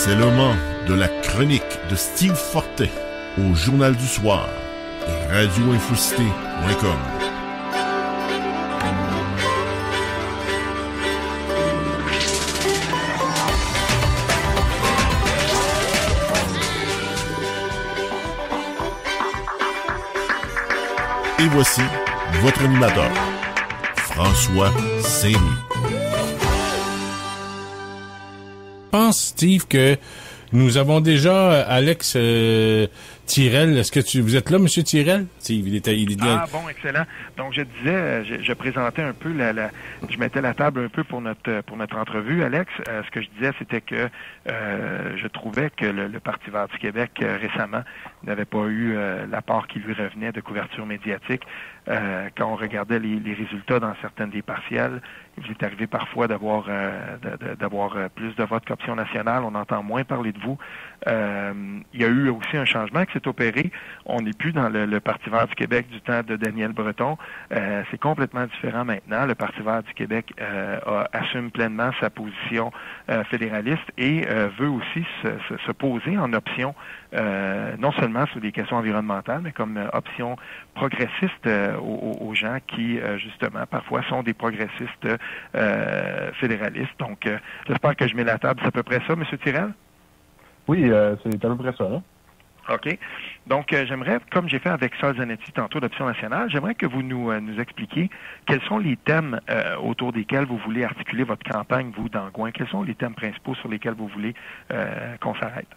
C'est le moment de la chronique de Steve Fortin au Journal du Soir, radioinfocité.com. Et voici votre animateur, François Saint-Louis. Je pense, Steve, que nous avons déjà Alex Tirel. Est-ce que vous êtes là, M. Tirel? Steve, il est Ah, bon, excellent. Donc, je disais, je présentais un peu, je mettais la table un peu pour notre entrevue, Alex. Ce que je disais, c'était que je trouvais que le Parti vert du Québec, récemment, n'avait pas eu la part qui lui revenait de couverture médiatique. Quand on regardait les résultats dans certaines des partielles, il est arrivé parfois d'avoir plus de votes qu'Option nationale. On entend moins parler de vous. Il y a eu aussi un changement qui s'est opéré. On n'est plus dans le Parti vert du Québec du temps de Daniel Breton. C'est complètement différent maintenant. Le Parti vert du Québec assume pleinement sa position fédéraliste et veut aussi se poser en option, non seulement sur des questions environnementales, mais comme option progressiste aux gens qui, justement, parfois sont des progressistes fédéralistes. Donc, j'espère que je mets la table. C'est à peu près ça, M. Tirel? Oui, c'est à peu près ça. Hein? OK. Donc, j'aimerais, comme j'ai fait avec Sol Zanetti tantôt d'Option nationale, j'aimerais que vous nous expliquiez quels sont les thèmes autour desquels vous voulez articuler votre campagne, vous, dans Gouin. Quels sont les thèmes principaux sur lesquels vous voulez qu'on s'arrête?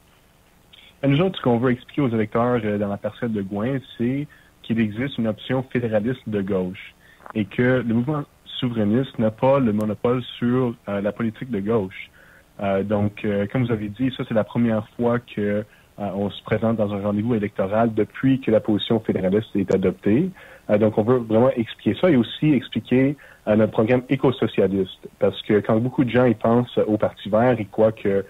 Nous autres, ce qu'on veut expliquer aux électeurs dans la parcelle de Gouin, c'est qu'il existe une option fédéraliste de gauche et que le mouvement souverainiste n'a pas le monopole sur la politique de gauche. Donc, comme vous avez dit, ça, c'est la première fois que on se présente dans un rendez-vous électoral depuis que la position fédéraliste est adoptée. Donc, on veut vraiment expliquer ça et aussi expliquer notre programme éco-socialiste. Parce que quand beaucoup de gens y pensent au Parti vert, ils croient que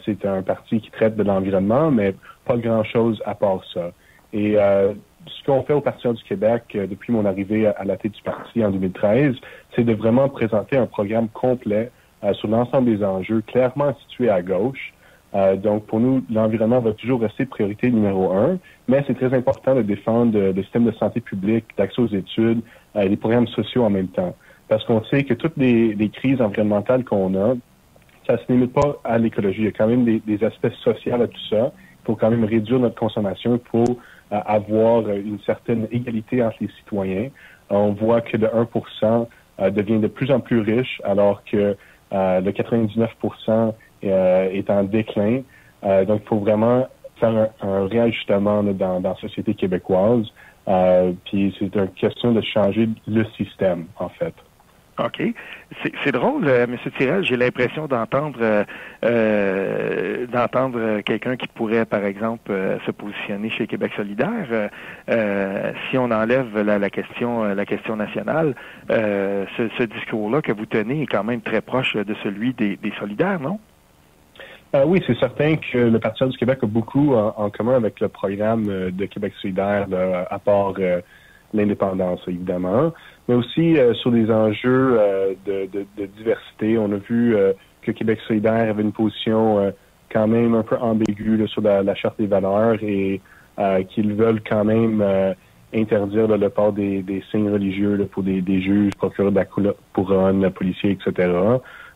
c'est un parti qui traite de l'environnement, mais pas grand-chose à part ça. Et ce qu'on fait au Parti vert du Québec depuis mon arrivée à la tête du parti en 2013, c'est de vraiment présenter un programme complet sur l'ensemble des enjeux, clairement situés à gauche. Donc, pour nous, l'environnement va toujours rester priorité numéro 1, mais c'est très important de défendre le système de santé publique, d'accès aux études, les programmes sociaux en même temps. Parce qu'on sait que toutes les crises environnementales qu'on a, ça se limite pas à l'écologie. Il y a quand même des aspects sociaux à tout ça. Il faut quand même réduire notre consommation pour avoir une certaine égalité entre les citoyens. On voit que le 1% devient de plus en plus riche, alors que le 99% est en déclin. Donc, il faut vraiment faire un réajustement dans la société québécoise. Puis, c'est une question de changer le système, en fait. OK. C'est drôle, M. Tirel, j'ai l'impression d'entendre quelqu'un qui pourrait, par exemple, se positionner chez Québec solidaire. Si on enlève la question nationale, ce discours-là que vous tenez est quand même très proche de celui des solidaires, non? Oui, c'est certain que le Parti vert du Québec a beaucoup en commun avec le programme de Québec solidaire, à part l'indépendance, évidemment, mais aussi sur des enjeux de diversité. On a vu que Québec solidaire avait une position quand même un peu ambiguë là, sur la Charte des valeurs et qu'ils veulent quand même interdire le port des signes religieux là, pour des juges, procureurs de la couronne, policiers, etc.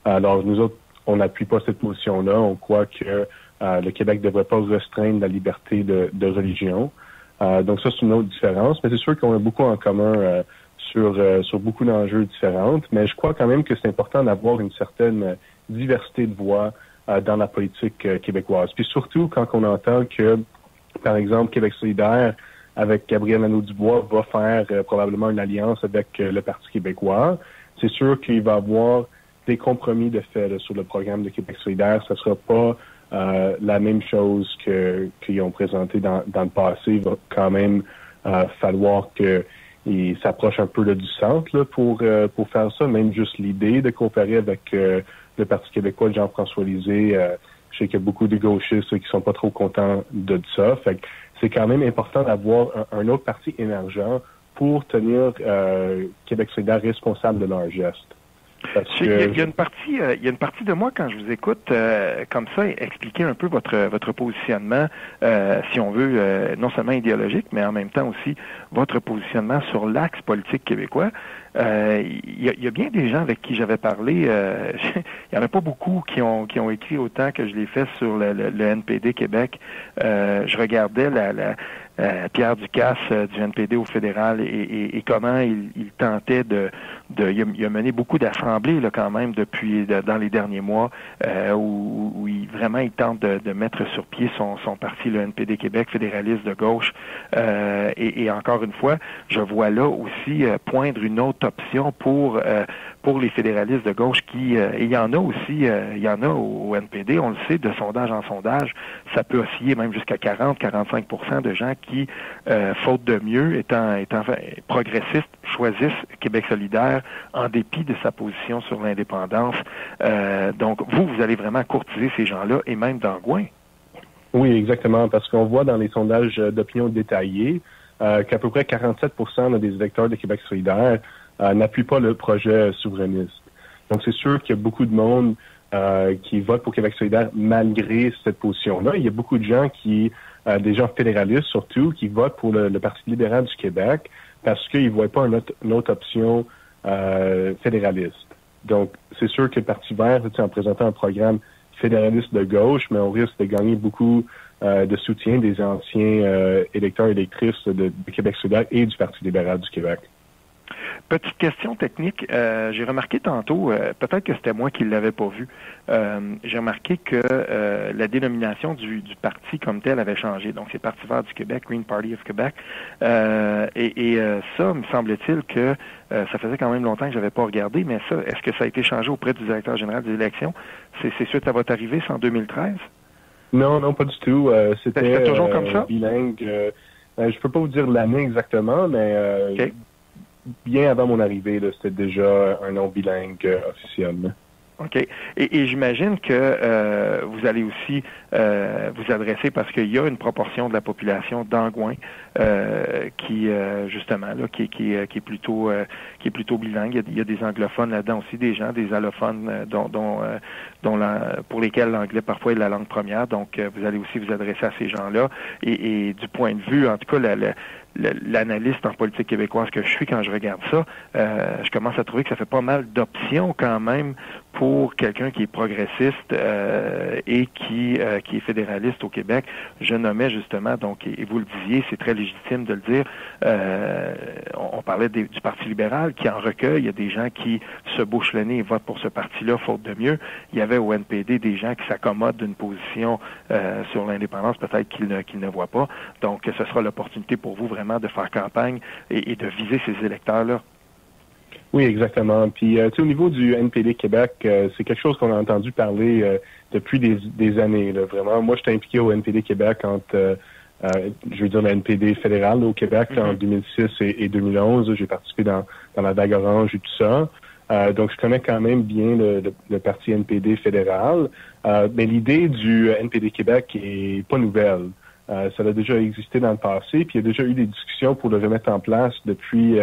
Alors, nous autres, on n'appuie pas cette position-là. On croit que le Québec ne devrait pas restreindre la liberté de religion. Donc ça, c'est une autre différence. Mais c'est sûr qu'on a beaucoup en commun sur beaucoup d'enjeux différents. Mais je crois quand même que c'est important d'avoir une certaine diversité de voix dans la politique québécoise. Puis surtout quand on entend que, par exemple, Québec solidaire, avec Gabriel Nadeau-Dubois, va faire probablement une alliance avec le Parti québécois, c'est sûr qu'il va y avoir des compromis de fait là, sur le programme de Québec solidaire. Ce ne sera pas la même chose qu'ils ont présenté dans le passé. Il va quand même falloir qu'ils s'approchent un peu là, du centre là, pour faire ça. Même juste l'idée de coopérer avec le Parti québécois de Jean-François Lisée, je sais qu'il y a beaucoup de gauchistes qui sont pas trop contents de ça. Fait que c'est quand même important d'avoir un autre parti émergent pour tenir Québec solidaire responsable de leurs gestes. Il y a une partie de moi, quand je vous écoute comme ça, expliquer un peu votre positionnement, si on veut, non seulement idéologique, mais en même temps aussi votre positionnement sur l'axe politique québécois. Il y a bien des gens avec qui j'avais parlé. Il n'y en a pas beaucoup qui ont écrit autant que je l'ai fait sur le NPD Québec. Je regardais Pierre Ducasse du NPD au fédéral et comment il tentait il a mené beaucoup d'assemblées là quand même dans les derniers mois où il tente de mettre sur pied son parti, le NPD Québec fédéraliste de gauche et encore une fois, je vois là aussi poindre une autre option pour les fédéralistes de gauche et il y en a aussi, il y en a au NPD, on le sait, de sondage en sondage, ça peut osciller même jusqu'à 40-45% de gens qui, faute de mieux, étant progressistes, choisissent Québec solidaire en dépit de sa position sur l'indépendance. Donc, vous allez vraiment courtiser ces gens-là et même d'Angouin. Oui, exactement, parce qu'on voit dans les sondages d'opinion détaillés qu'à peu près 47% des électeurs de Québec solidaire n'appuient pas le projet souverainiste. Donc, c'est sûr qu'il y a beaucoup de monde qui votent pour Québec solidaire malgré cette position-là. Il y a beaucoup de gens des gens fédéralistes surtout, qui votent pour le Parti libéral du Québec parce qu'ils ne voient pas une autre option fédéraliste. Donc, c'est sûr que le Parti vert, en présentant un programme fédéraliste de gauche, mais on risque de gagner beaucoup de soutien des anciens électeurs et électrices de Québec solidaire et du Parti libéral du Québec. Petite question technique. J'ai remarqué tantôt, peut-être que c'était moi qui ne l'avais pas vu, j'ai remarqué que la dénomination du parti comme tel avait changé. Donc, c'est Parti vert du Québec, Green Party of Quebec. Ça, me semble-t-il que ça faisait quand même longtemps que je n'avais pas regardé, mais ça, est-ce que ça a été changé auprès du directeur général des élections? C'est suite à votre arrivée, c'est en 2013? Non, pas du tout. C'était toujours comme ça? Bilingue. Je peux pas vous dire l'année exactement, mais okay. Bien avant mon arrivée, c'était déjà un nom bilingue officiel. OK. Et j'imagine que vous allez aussi vous adresser, parce qu'il y a une proportion de la population d'Angouin qui justement là qui est plutôt bilingue. Il y a des anglophones là-dedans aussi, des allophones pour lesquels l'anglais parfois est la langue première. Donc vous allez aussi vous adresser à ces gens-là. Et du point de vue, en tout cas, l'analyste en politique québécoise que je suis, quand je regarde ça, je commence à trouver que ça fait pas mal d'options quand même pour quelqu'un qui est progressiste et qui est fédéraliste au Québec. Je nommais justement, donc, et vous le disiez, c'est très légitime de le dire, on parlait du Parti libéral qui en recueille. Il y a des gens qui se bouchent le nez et votent pour ce parti-là, faute de mieux. Il y avait au NPD des gens qui s'accommodent d'une position sur l'indépendance, peut-être qu'ils ne voient pas. Donc, ce sera l'opportunité pour vous vraiment de faire campagne et de viser ces électeurs-là. Oui, exactement. Puis, au niveau du NPD Québec, c'est quelque chose qu'on a entendu parler depuis des années. Là, vraiment, moi, j'étais impliqué au NPD Québec entre, je veux dire, le NPD fédéral là, au Québec en 2006 et 2011. J'ai participé dans la vague orange et tout ça. Donc, je connais quand même bien le parti NPD fédéral. Mais l'idée du NPD Québec est pas nouvelle. Ça a déjà existé dans le passé, puis il y a déjà eu des discussions pour le remettre en place depuis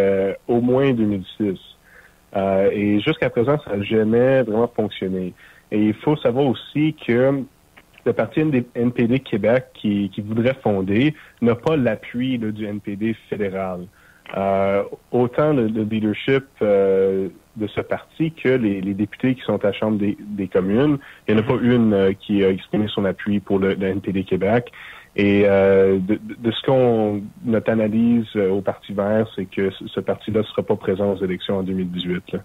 au moins 2006. Et jusqu'à présent, ça n'a jamais vraiment fonctionné. Et il faut savoir aussi que le parti NPD Québec qui voudrait fonder n'a pas l'appui du NPD fédéral. Autant le leadership de ce parti que les députés qui sont à la Chambre des communes, il n'y en a pas une qui a exprimé son appui pour le NPD Québec. Et de ce notre analyse au Parti vert, c'est que ce parti-là ne sera pas présent aux élections en 2018. Là.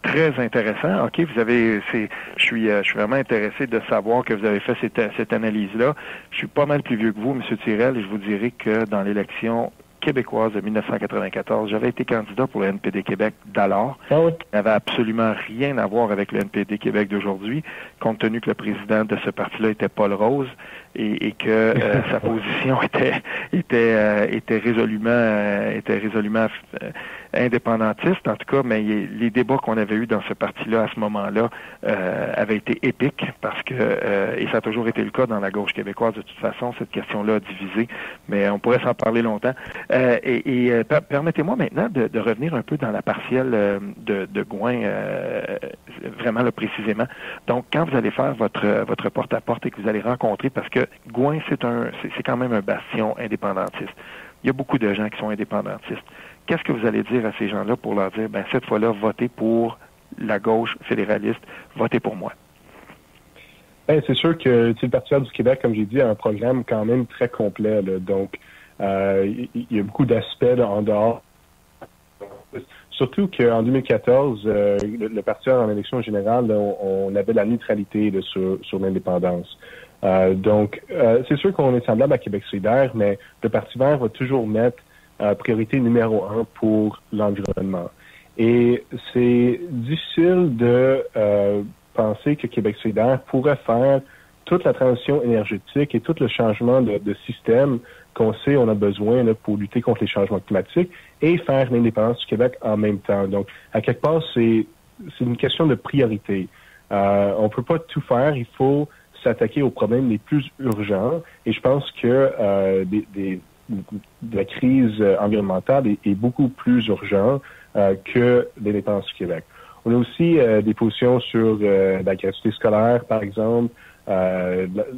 Très intéressant. OK, je suis vraiment intéressé de savoir que vous avez fait cette analyse-là. Je suis pas mal plus vieux que vous, M. Tirel, et je vous dirais que dans l'élection québécoise de 1994, j'avais été candidat pour le NPD Québec d'alors. Ah oui. Ça n'avait absolument rien à voir avec le NPD Québec d'aujourd'hui, compte tenu que le président de ce parti-là était Paul Rose et que sa position était résolument indépendantiste, en tout cas, mais les débats qu'on avait eus dans ce parti-là à ce moment-là avaient été épiques parce que, et ça a toujours été le cas dans la gauche québécoise de toute façon, cette question-là a divisé, mais on pourrait s'en parler longtemps. Permettez-moi maintenant de revenir un peu dans la partielle de Gouin, vraiment là, précisément. Donc, quand vous allez faire votre porte-à-porte et que vous allez rencontrer, parce que Gouin, c'est quand même un bastion indépendantiste. Il y a beaucoup de gens qui sont indépendantistes. Qu'est-ce que vous allez dire à ces gens-là pour leur dire, cette fois-là, votez pour la gauche fédéraliste, votez pour moi? C'est sûr que le Parti vert du Québec, comme j'ai dit, a un programme quand même très complet. Là. Donc, il y a beaucoup d'aspects en dehors. Surtout qu'en 2014, le Parti vert en élection générale, là, on avait la neutralité là, sur l'indépendance. Donc, c'est sûr qu'on est semblable à Québec solidaire, mais le Parti vert va toujours mettre priorité numéro 1 pour l'environnement. Et c'est difficile de penser que Québec solidaire pourrait faire toute la transition énergétique et tout le changement de système qu'on sait on a besoin là, pour lutter contre les changements climatiques et faire l'indépendance du Québec en même temps. Donc, à quelque part, c'est une question de priorité. On peut pas tout faire, il faut s'attaquer aux problèmes les plus urgents et je pense que la crise environnementale est beaucoup plus urgente que l'indépendance du Québec. On a aussi des positions sur la gratuité scolaire, par exemple,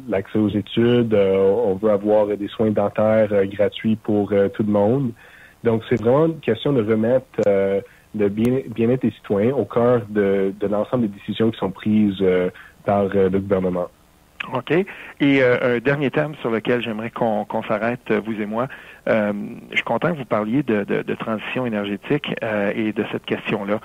l'accès aux études. On veut avoir des soins dentaires gratuits pour tout le monde. Donc, c'est vraiment une question de remettre le bien-être des citoyens au cœur de l'ensemble des décisions qui sont prises par le gouvernement. OK. Et un dernier thème sur lequel j'aimerais qu'on s'arrête, vous et moi. Je suis content que vous parliez de transition énergétique et de cette question-là.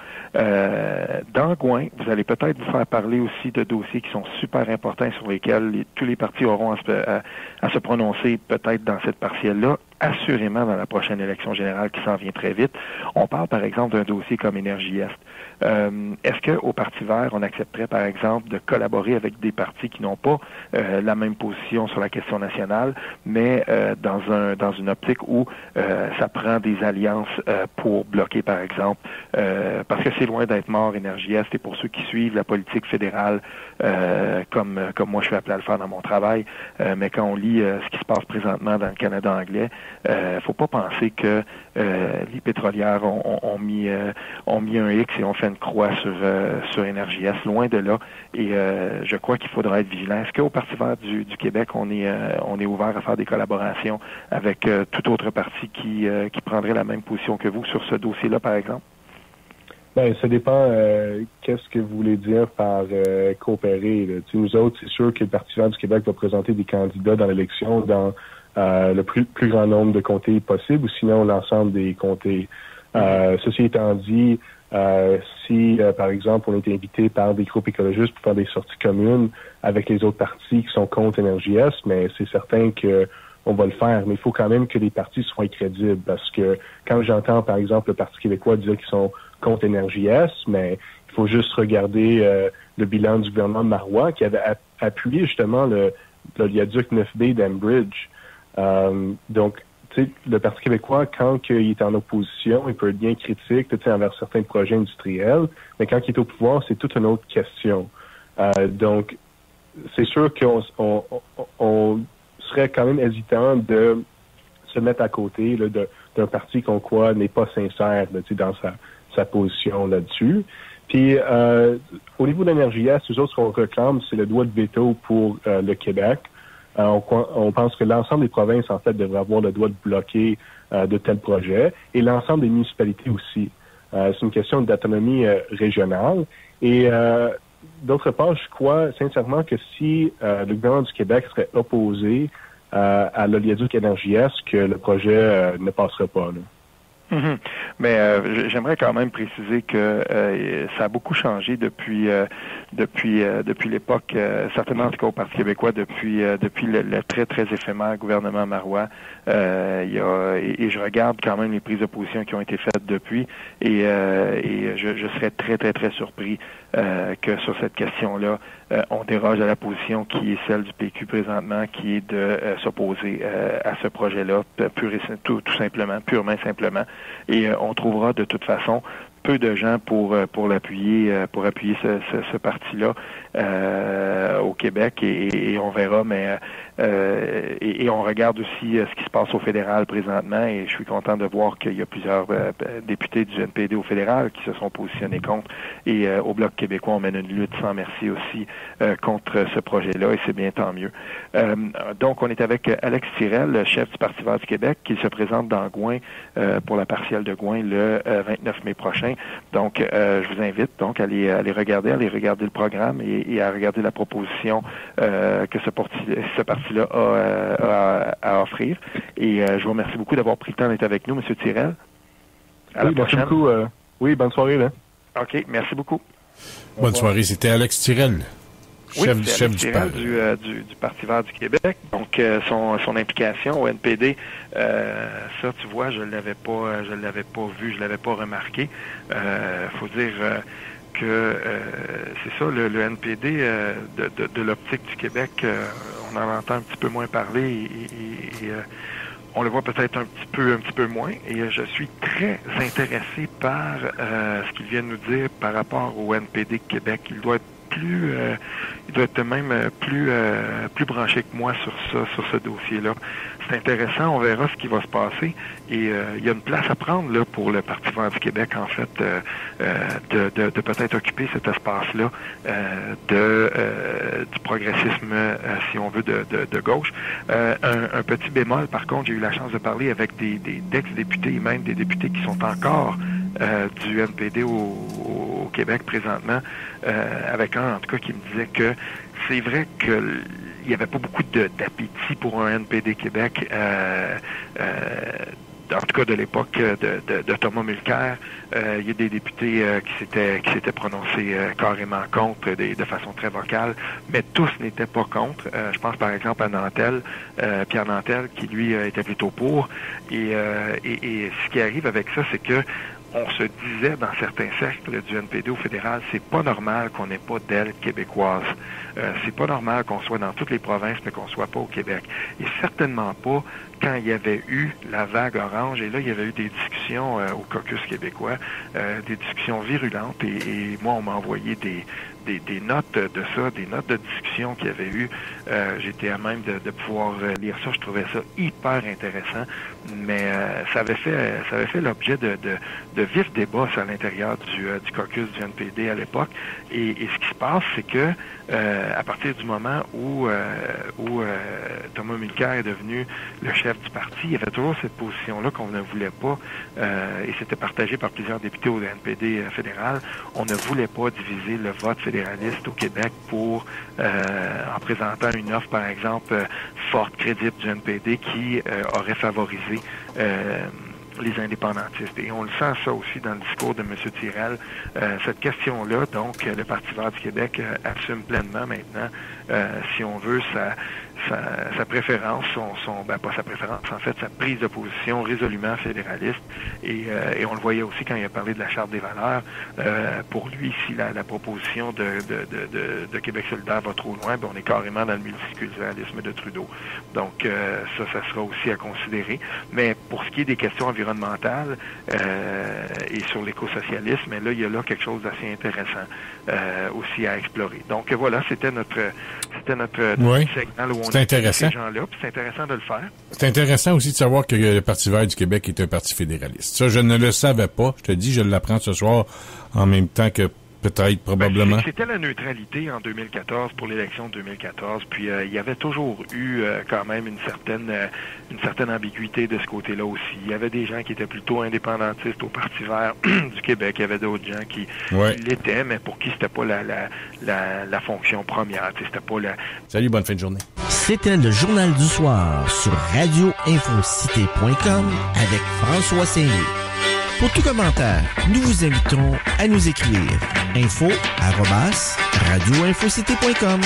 Dans Gouin, vous allez peut-être vous faire parler aussi de dossiers qui sont super importants sur lesquels tous les partis auront à se prononcer peut-être dans cette partielle-là, assurément dans la prochaine élection générale qui s'en vient très vite. On parle par exemple d'un dossier comme Énergie Est. Est-ce qu'au Parti vert, on accepterait par exemple de collaborer avec des partis qui n'ont pas la même position sur la question nationale, mais dans une optique où ça prend des alliances pour bloquer par exemple, parce que c'est loin d'être mort Énergie Est, et pour ceux qui suivent la politique fédérale, comme moi je suis appelé à le faire dans mon travail, mais quand on lit ce qui se passe présentement dans le Canada anglais, faut pas penser que les pétrolières ont mis un X et ont fait une croix sur Énergie Est, loin de là. Et je crois qu'il faudra être vigilant. Est-ce qu'au Parti vert du Québec, on est ouvert à faire des collaborations avec tout autre parti qui prendrait la même position que vous sur ce dossier-là, par exemple? Ça dépend qu'est-ce que vous voulez dire par coopérer. Nous autres, c'est sûr que le Parti vert du Québec va présenter des candidats dans l'élection dans le plus grand nombre de comtés possible, ou sinon l'ensemble des comtés. Ceci étant dit, si, par exemple, on est invité par des groupes écologistes pour faire des sorties communes avec les autres partis qui sont contre Énergie Est, mais c'est certain que on va le faire. Mais il faut quand même que les partis soient crédibles, parce que quand j'entends, par exemple, le Parti québécois dire qu'ils sont contre Énergie Est, mais il faut juste regarder le bilan du gouvernement Marois qui avait appuyé justement le viaduc 9B d'Enbridge. Donc, tu sais, le Parti québécois, quand il est en opposition, il peut être bien critique envers certains projets industriels, mais quand il est au pouvoir, c'est toute une autre question. Donc, c'est sûr qu'on serait quand même hésitant de se mettre à côté là, d'un parti qu'on croit n'est pas sincère là, dans sa position là-dessus. Puis, au niveau de l'Énergie Est, les autres, ce qu'on réclame, c'est le droit de veto pour le Québec. On pense que l'ensemble des provinces, en fait, devraient avoir le droit de bloquer de tels projets, et l'ensemble des municipalités aussi. C'est une question d'autonomie régionale. Et d'autre part, je crois sincèrement que si le gouvernement du Québec serait opposé à l'oléoduc Énergie Est, que le projet ne passerait pas. Là. Mm-hmm. Mais j'aimerais quand même préciser que ça a beaucoup changé depuis l'époque, certainement en tout cas au Parti québécois, depuis le très très éphémère gouvernement Marois. Et je regarde quand même les prises de position qui ont été faites depuis, et je serais très très très surpris que sur cette question-là, on déroge à la position qui est celle du PQ présentement, qui est de s'opposer à ce projet-là, tout simplement, purement et simplement, et on trouvera de toute façon peu de gens pour appuyer ce parti-là au Québec et on verra, mais et on regarde aussi ce qui se passe au fédéral présentement et je suis content de voir qu'il y a plusieurs députés du NPD au fédéral qui se sont positionnés contre et au Bloc québécois on mène une lutte sans merci aussi contre ce projet-là et c'est bien tant mieux. Donc on est avec Alex Tirel, le chef du Parti vert du Québec, qui se présente dans Gouin pour la partielle de Gouin le 29 mai prochain. Donc je vous invite donc à aller regarder le programme et à regarder la proposition que ce parti-là a à offrir. Et je vous remercie beaucoup d'avoir pris le temps d'être avec nous, M. Tirel. À la prochaine. Merci beaucoup. Oui, bonne soirée. Là. OK, merci beaucoup. Bonne soirée. C'était Alex Tirel, chef du Parti vert du Québec. Donc, son implication au NPD, ça, tu vois, je l'avais pas vu, je l'avais pas remarqué. Faut dire que c'est ça, le NPD de l'optique du Québec, on en entend un petit peu moins parler et on le voit peut-être un petit peu moins. Et je suis très intéressé par ce qu'il vient de nous dire par rapport au NPD Québec. Il doit être même plus branché que moi sur ce dossier-là. C'est intéressant, on verra ce qui va se passer. Et il y a une place à prendre là pour le Parti vert du Québec, en fait, de peut-être occuper cet espace-là du progressisme, si on veut, de gauche. Un petit bémol, par contre, j'ai eu la chance de parler avec d'ex-députés, même des députés qui sont encore du NPD au Québec présentement, avec un en tout cas qui me disait que c'est vrai que il n'y avait pas beaucoup d'appétit pour un NPD Québec, en tout cas de l'époque de Thomas Mulcair. Il y a des députés qui s'étaient prononcés carrément contre de façon très vocale, mais tous n'étaient pas contre. Je pense par exemple à Nantel, Pierre Nantel, qui lui était plutôt pour. Et ce qui arrive avec ça, c'est que on se disait dans certains cercles du NPD au fédéral, c'est pas normal qu'on n'ait pas d'aile québécoise. C'est pas normal qu'on soit dans toutes les provinces, mais qu'on soit pas au Québec. Et certainement pas quand il y avait eu la vague orange. Et là, il y avait eu des discussions au caucus québécois, des discussions virulentes. Et moi, on m'a envoyé des notes de ça, des notes de discussion qu'il y avait eu. J'étais à même de pouvoir lire ça. Je trouvais ça hyper intéressant. Mais ça avait fait l'objet de vifs débats à l'intérieur du caucus du NPD à l'époque. Et ce qui se passe, c'est que à partir du moment où Thomas Mulcair est devenu le chef du parti, il y avait toujours cette position-là qu'on ne voulait pas, et c'était partagé par plusieurs députés au NPD fédéral. On ne voulait pas diviser le vote fédéraliste au Québec en présentant une offre, par exemple, forte, crédible du NPD qui aurait favorisé les indépendantistes. Et on le sent ça aussi dans le discours de M. Tirel. Cette question-là, donc, le Parti vert du Québec assume pleinement maintenant, si on veut, sa préférence, pas sa préférence, en fait, sa prise de position résolument fédéraliste. Et on le voyait aussi quand il a parlé de la Charte des valeurs. Pour lui, si la proposition de Québec solidaire va trop loin, on est carrément dans le multiculturalisme de Trudeau. Donc, ça sera aussi à considérer. Mais pour ce qui est des questions environnementales et sur l'écosocialisme, là, il y a là quelque chose d'assez intéressant aussi à explorer. Donc, voilà, c'était notre segment où on c'est intéressant. Ces gens-là, puis c'est intéressant de le faire. C'est intéressant aussi de savoir que le Parti vert du Québec est un parti fédéraliste. Ça, je ne le savais pas. Je te dis, je l'apprends ce soir en même temps que peut-être, probablement. C'était la neutralité en 2014 pour l'élection de 2014. Puis il y avait toujours eu quand même une certaine ambiguïté de ce côté-là aussi. Il y avait des gens qui étaient plutôt indépendantistes au Parti vert du Québec. Il y avait d'autres gens qui l'étaient, mais pour qui c'était pas la fonction première. C'était pas la. Salut, bonne fin de journée. C'était le Journal du soir sur radioinfocité.com avec François Saint-Louis. Pour tout commentaire, nous vous invitons à nous écrire info@radioinfocité.com.